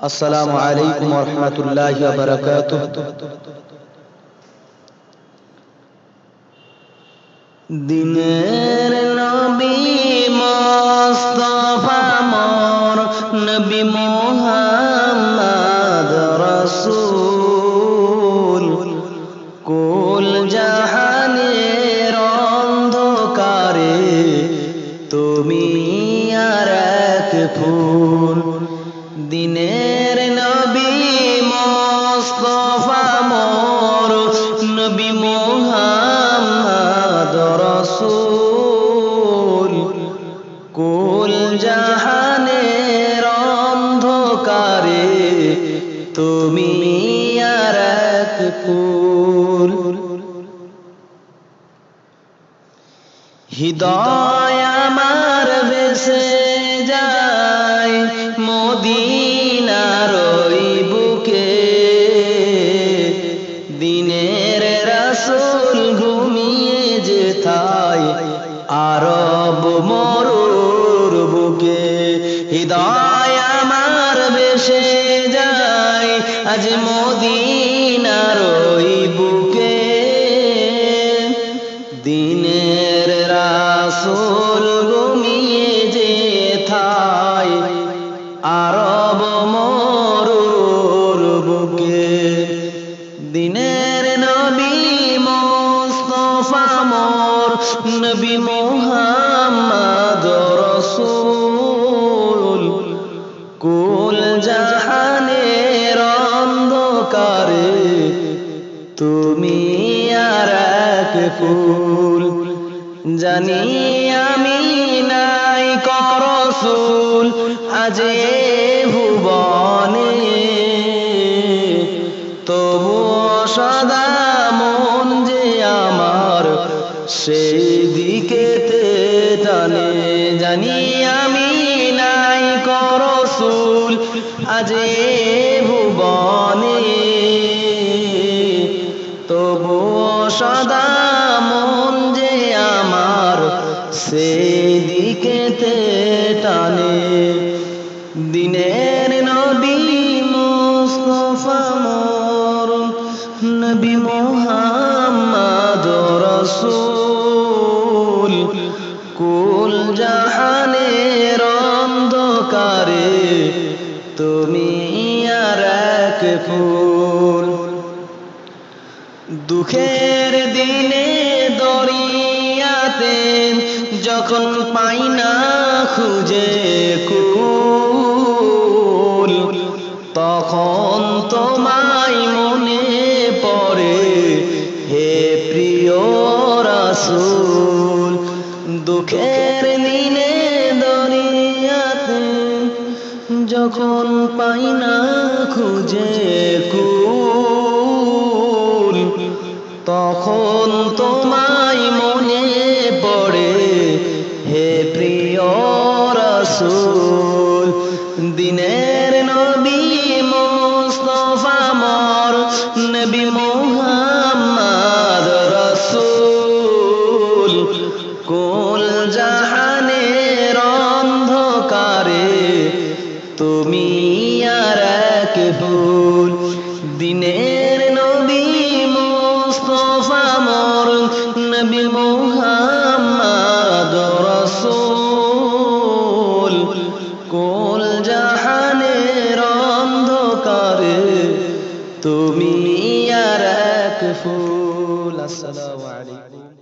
আসসালামু আলাইকুম ওয়া রাহমাতুল্লাহি ওয়া বারাকাতুহু। দিনের নবী মুস্তাফা মোর নবী মুহাম্মদ রাসূল, কুল জাহানের অন্ধকারে তুমি আর এক ফুল। দিনের নবী মুস্তাফা মোর নবী মুহাম্মদ রাসূল, কুল জাহানের অন্ধকারে তুমি আর এক ফুল। হৃদয় আমার ভেসে যায় মদিনার ওই বুকে, দিনের রাসূল ঘুমিয়ে যেথায় আরব মরুর বুকে। হৃদয় আমার ভেসে যায় আজ মদিনার ওই বুকে, দিনের রাসূল ঘুমিয়ে যেথায় আরব মরুর বুকে। দিনের নবী মুস্তাফা মোর নবী মুহাম্মদ রাসূল, কুল জাহানের অন্ধকারে তুমি আর এক ফুল। জানি আমি নাই রাসূল আজ এ ভুবনে, তবুও সদা মন যে আমার সেই দিকেতে টানে। জানি আমি নাই রাসূল আজ এ ভুবনে, তবুও সদা মন যে আমার সেই দিকেতে টানে। দিনের নবী মুস্তাফা মোর নবী মুহাম্মদ রাসূল, কুল জাহানের অন্ধকারে তুমি আর এক ফুল। দুঃখের দিনে দরিয়াতে যখন পাই না খুঁজে কুল, তখন তোমায় মনে পড়ে হে প্রিয় রাসূল। দুঃখের দিনে দরিয়াতে যখন পাই না খুঁজে কুল, তখন তোমায় মনে পড়ে হে প্রিয় রাসূল। দিনের নবী মুস্তাফা মোর নবী মুহাম্মদ রাসূল, কুল জাহানের অন্ধকারে তুমি আর এক ফুল। দিনের নবী মুস্তাফা মোর নবী মুহাম্মদ রাসূল, কুল জাহানের অন্ধকারে তুমি আর এক ফুল। আসসালামু আলাইকুম।